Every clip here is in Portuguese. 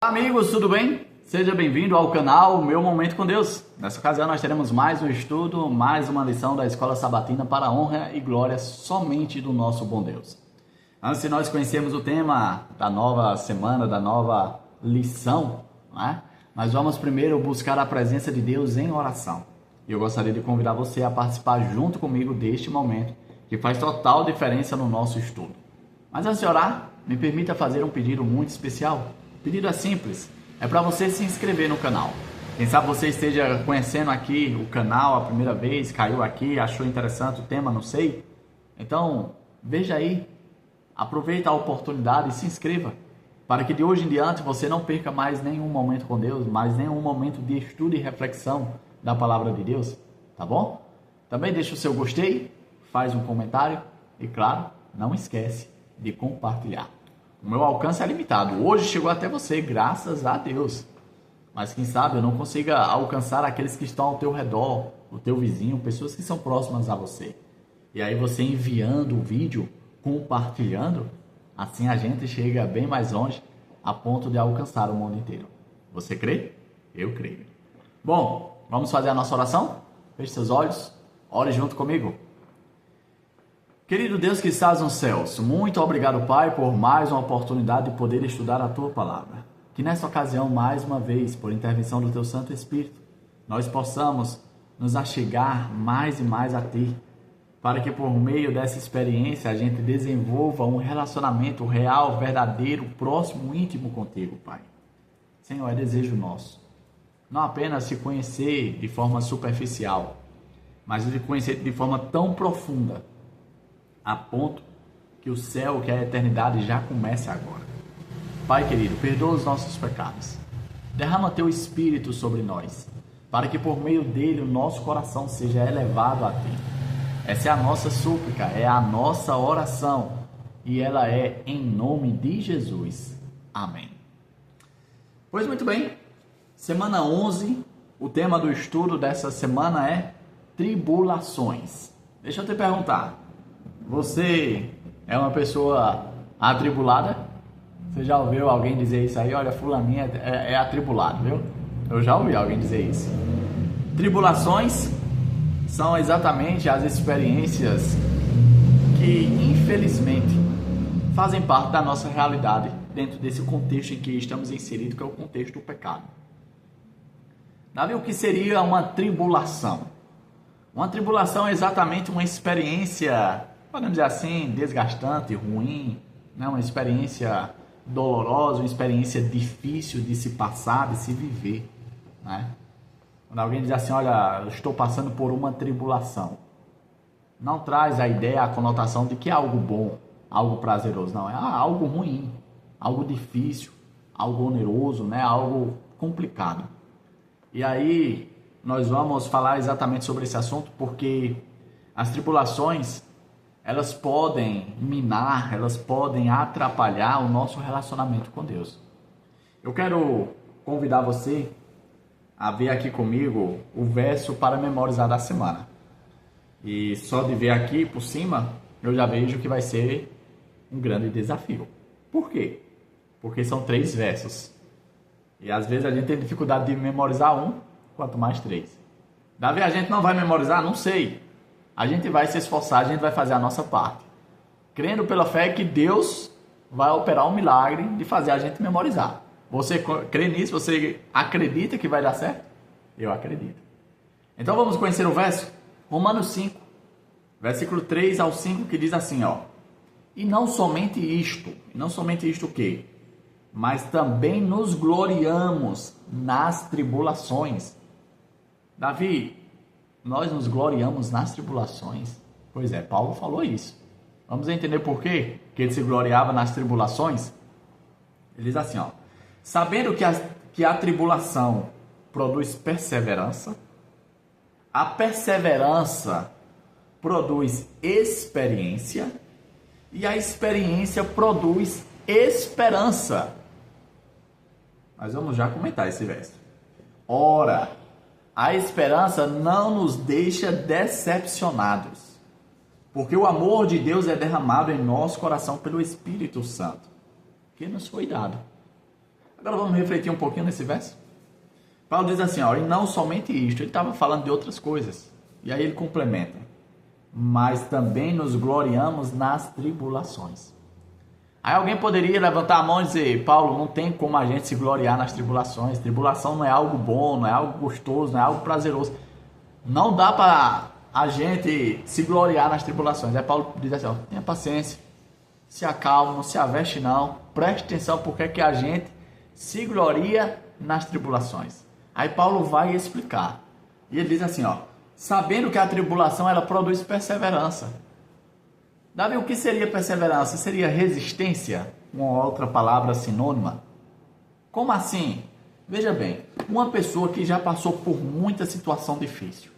Amigos, tudo bem? Seja bem-vindo ao canal Meu Momento com Deus. Nessa ocasião nós teremos mais um estudo, mais uma lição da Escola Sabatina para a honra e glória somente do nosso bom Deus. Antes de nós conhecermos o tema da nova semana, da nova lição, né? Nós vamos primeiro buscar a presença de Deus em oração. E eu gostaria de convidar você a participar junto comigo deste momento, que faz total diferença no nosso estudo. Mas antes de orar, me permita fazer um pedido muito especial. O pedido é simples, é para você se inscrever no canal. Quem sabe você esteja conhecendo aqui o canal a primeira vez, caiu aqui, achou interessante o tema, não sei. Então, veja aí, aproveita a oportunidade e se inscreva, para que de hoje em diante você não perca mais nenhum momento com Deus, mais nenhum momento de estudo e reflexão da Palavra de Deus, tá bom? Também deixa o seu gostei, faz um comentário e, claro, não esquece de compartilhar. O meu alcance é limitado. Hoje chegou até você, graças a Deus. Mas quem sabe eu não consiga alcançar aqueles que estão ao teu redor, o teu vizinho, pessoas que são próximas a você. E aí você enviando o vídeo, compartilhando, assim a gente chega bem mais longe, a ponto de alcançar o mundo inteiro. Você crê? Eu creio. Bom, vamos fazer a nossa oração? Feche seus olhos, ore junto comigo. Querido Deus que estás nos céus, muito obrigado, Pai, por mais uma oportunidade de poder estudar a Tua Palavra. Que nesta ocasião, mais uma vez, por intervenção do Teu Santo Espírito, nós possamos nos achegar mais e mais a Ti, para que por meio dessa experiência a gente desenvolva um relacionamento real, verdadeiro, próximo, íntimo contigo, Pai. Senhor, é desejo nosso. Não apenas se conhecer de forma superficial, mas de conhecer de forma tão profunda, a ponto que o céu, que a eternidade já comece agora. Pai querido, perdoa os nossos pecados. Derrama Teu Espírito sobre nós, para que por meio dele o nosso coração seja elevado a Ti. Essa é a nossa súplica, é a nossa oração, e ela é em nome de Jesus. Amém. Pois muito bem, semana 11, o tema do estudo dessa semana é tribulações. Deixa eu te perguntar, você é uma pessoa atribulada? Você já ouviu alguém dizer isso aí? Olha, fulaninha é atribulado, viu? Eu já ouvi alguém dizer isso. Tribulações são exatamente as experiências que, infelizmente, fazem parte da nossa realidade dentro desse contexto em que estamos inseridos, que é o contexto do pecado. Davi, o que seria uma tribulação? Uma tribulação é exatamente uma experiência, podemos dizer assim, desgastante, ruim, né? Uma experiência dolorosa, uma experiência difícil de se passar, de se viver, né? Quando alguém diz assim, olha, eu estou passando por uma tribulação, não traz a ideia, a conotação de que é algo bom, algo prazeroso, não, é algo ruim, algo difícil, algo oneroso, né? Algo complicado. E aí nós vamos falar exatamente sobre esse assunto, porque as tribulações, elas podem minar, elas podem atrapalhar o nosso relacionamento com Deus. Eu quero convidar você a ver aqui comigo o verso para memorizar da semana. E só de ver aqui por cima, eu já vejo que vai ser um grande desafio. Por quê? Porque são 3 versos. E às vezes a gente tem dificuldade de memorizar um, quanto mais 3. Davi, a gente não vai memorizar? Não sei. A gente vai se esforçar, a gente vai fazer a nossa parte, crendo pela fé que Deus vai operar um milagre de fazer a gente memorizar. Você crê nisso? Você acredita que vai dar certo? Eu acredito. Então vamos conhecer o verso? Romanos 5, versículo 3 ao 5, que diz assim, ó. E não somente isto o quê? Mas também nos gloriamos nas tribulações. Davi, nós nos gloriamos nas tribulações? Pois é, Paulo falou isso. Vamos entender por quê que ele se gloriava nas tribulações? Ele diz assim, ó. Sabendo que a tribulação produz perseverança, a perseverança produz experiência, e a experiência produz esperança. Mas vamos já comentar esse verso. Ora, a esperança não nos deixa decepcionados, porque o amor de Deus é derramado em nosso coração pelo Espírito Santo, que nos foi dado. Agora vamos refletir um pouquinho nesse verso. Paulo diz assim, ó, e não somente isto, ele estava falando de outras coisas. E aí ele complementa, mas também nos gloriamos nas tribulações. Aí alguém poderia levantar a mão e dizer, Paulo, não tem como a gente se gloriar nas tribulações. Tribulação não é algo bom, não é algo gostoso, não é algo prazeroso. Não dá para a gente se gloriar nas tribulações. Aí Paulo diz assim, ó, tenha paciência, se acalma, não se aveste não, preste atenção porque é que a gente se gloria nas tribulações. Aí Paulo vai explicar. E ele diz assim, ó, sabendo que a tribulação ela produz perseverança. Davi, o que seria perseverança? Seria resistência? Uma outra palavra sinônima? Como assim? Veja bem, uma pessoa que já passou por muita situação difícil.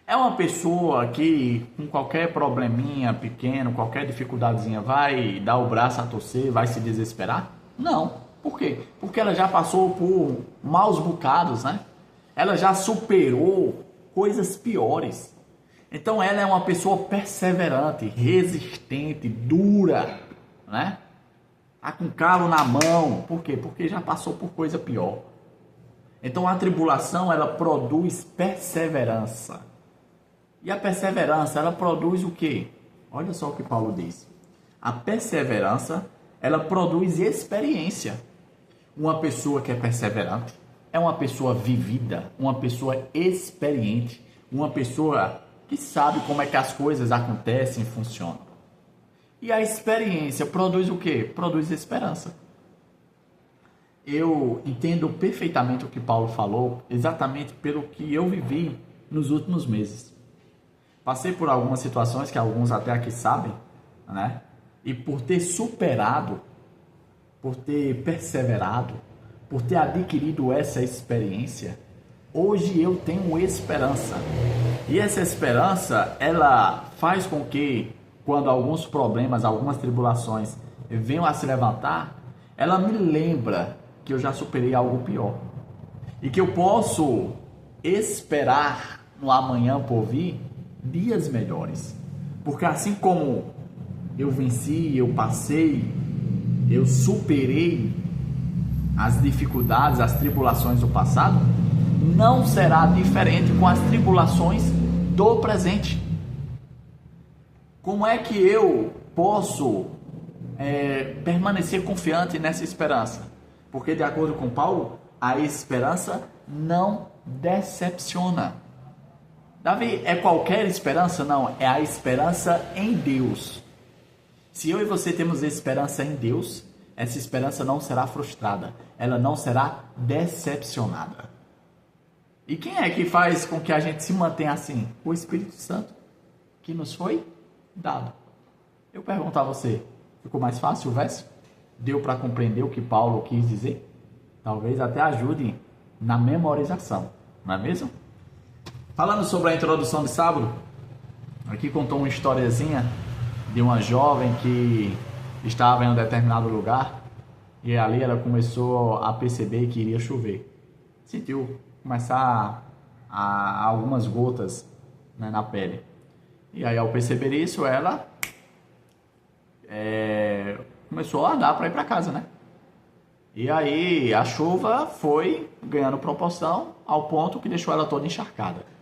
É uma pessoa que com qualquer probleminha pequeno, qualquer dificuldadezinha, vai dar o braço a torcer, vai se desesperar? Não. Por quê? Porque ela já passou por maus bocados, né? Ela já superou coisas piores. Então ela é uma pessoa perseverante, resistente, dura, né? Tá com calo na mão. Por quê? Porque já passou por coisa pior. Então a tribulação ela produz perseverança. E a perseverança ela produz o quê? Olha só o que Paulo diz. A perseverança ela produz experiência. Uma pessoa que é perseverante é uma pessoa vivida, uma pessoa experiente, uma pessoa que sabe como é que as coisas acontecem e funcionam. E a experiência produz o quê? Produz esperança. Eu entendo perfeitamente o que Paulo falou, exatamente pelo que eu vivi nos últimos meses. Passei por algumas situações que alguns até aqui sabem, né? E por ter superado, por ter perseverado, por ter adquirido essa experiência, hoje eu tenho esperança. E essa esperança, ela faz com que, quando alguns problemas, algumas tribulações venham a se levantar, ela me lembra que eu já superei algo pior. E que eu posso esperar no amanhã por vir dias melhores. Porque assim como eu venci, eu passei, eu superei as dificuldades, as tribulações do passado, não será diferente com as tribulações do presente. Como é que eu posso permanecer confiante nessa esperança? Porque de acordo com Paulo, a esperança não decepciona. Davi, é qualquer esperança? Não, é a esperança em Deus. Se eu e você temos esperança em Deus, essa esperança não será frustrada, ela não será decepcionada. E quem é que faz com que a gente se mantenha assim? O Espírito Santo, que nos foi dado. Eu pergunto a você, ficou mais fácil o verso? Deu para compreender o que Paulo quis dizer? Talvez até ajude na memorização, não é mesmo? Falando sobre a introdução de sábado, aqui contou uma historiazinha de uma jovem que estava em um determinado lugar e ali ela começou a perceber que iria chover. Sentiu começar a algumas gotas, né, na pele. E aí ao perceber isso, ela começou a andar para ir para casa, né? E aí a chuva foi ganhando proporção ao ponto que deixou ela toda encharcada.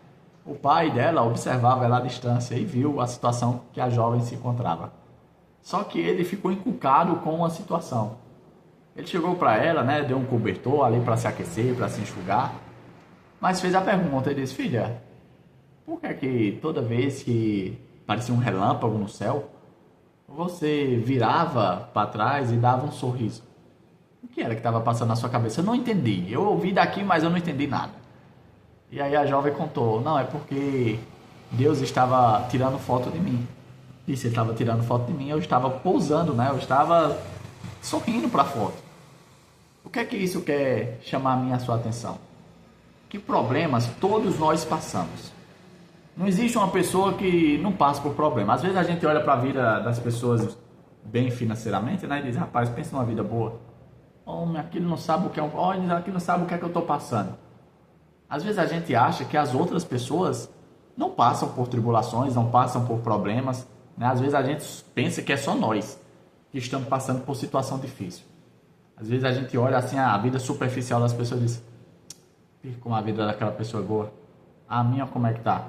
O pai dela observava ela à distância e viu a situação que a jovem se encontrava. Só que ele ficou encucado com a situação. Ele chegou para ela, né, deu um cobertor ali para se aquecer, para se enxugar, mas fez a pergunta, ele disse, filha, por que é que toda vez que parecia um relâmpago no céu, você virava para trás e dava um sorriso? O que era que estava passando na sua cabeça? Eu não entendi. Eu ouvi daqui, mas eu não entendi nada. E aí a jovem contou, não, é porque Deus estava tirando foto de mim. E se ele estava tirando foto de mim, eu estava pousando, né? Eu estava sorrindo para a foto. O que é que isso quer chamar a minha a sua atenção? Que problemas todos nós passamos. Não existe uma pessoa que não passa por problemas. Às vezes a gente olha para a vida das pessoas bem financeiramente, né? E diz, rapaz, pensa numa vida boa. Homem, aquilo não sabe o que é aquilo não sabe o que é que eu estou passando. Às vezes a gente acha que as outras pessoas não passam por tribulações, não passam por problemas, né? Às vezes a gente pensa que é só nós que estamos passando por situação difícil. Às vezes a gente olha assim a vida superficial das pessoas e diz: como a vida daquela pessoa é boa, a minha como é que tá?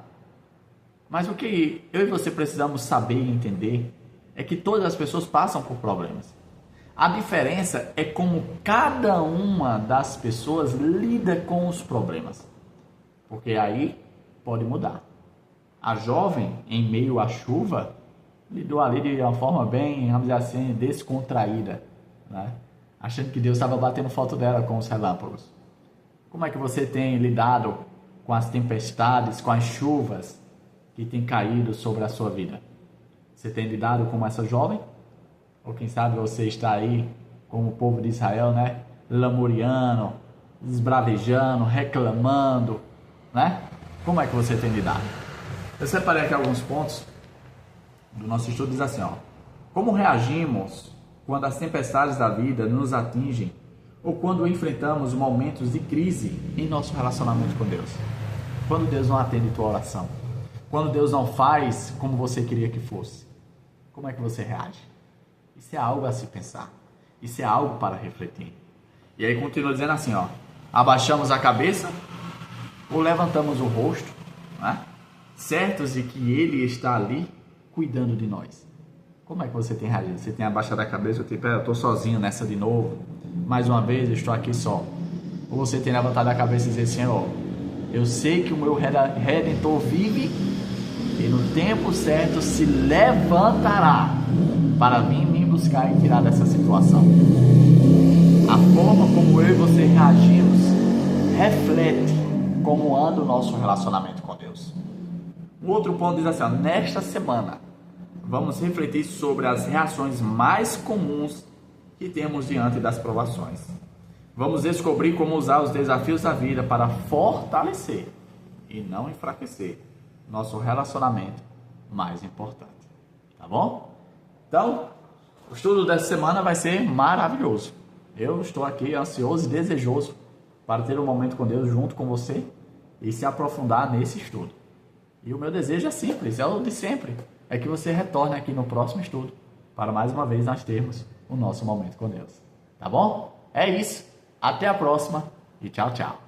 Mas o que eu e você precisamos saber e entender é que todas as pessoas passam por problemas. A diferença é como cada uma das pessoas lida com os problemas. Porque aí pode mudar. A jovem, em meio à chuva, lidou ali de uma forma bem, vamos dizer assim, descontraída, né? Achando que Deus estava batendo foto dela com os relâmpagos. Como é que você tem lidado com as tempestades, com as chuvas que têm caído sobre a sua vida? Você tem lidado como essa jovem? Ou quem sabe você está aí como o povo de Israel, né? Lamuriando, esbravejando, reclamando, né? Como é que você tem lidado? Eu separei aqui alguns pontos do nosso estudo. Diz assim, ó: como reagimos quando as tempestades da vida nos atingem ou quando enfrentamos momentos de crise em nosso relacionamento com Deus? Quando Deus não atende tua oração, quando Deus não faz como você queria que fosse, como é que você reage? Isso é algo a se pensar. Isso é algo para refletir. E aí continua dizendo assim, ó: abaixamos a cabeça ou levantamos o rosto, né? Certos de que Ele está ali cuidando de nós. Como é que você tem reagido? Você tem abaixado a cabeça, eu estou sozinho nessa de novo, mais uma vez eu estou aqui só. Ou você tem levantado a cabeça e dizer: Senhor, eu sei que o meu Redentor vive e no tempo certo se levantará para vir me buscar e tirar dessa situação. A forma como eu e você reagimos reflete como anda o nosso relacionamento com Deus. Um outro ponto diz assim, ó: nesta semana vamos refletir sobre as reações mais comuns que temos diante das provações. Vamos descobrir como usar os desafios da vida para fortalecer e não enfraquecer nosso relacionamento mais importante. Tá bom? Então, o estudo dessa semana vai ser maravilhoso. Eu estou aqui ansioso e desejoso para ter um momento com Deus junto com você e se aprofundar nesse estudo. E o meu desejo é simples, é o de sempre. É que você retorne aqui no próximo estudo para mais uma vez nós termos o nosso momento com Deus. Tá bom? É isso. Até a próxima e tchau, tchau.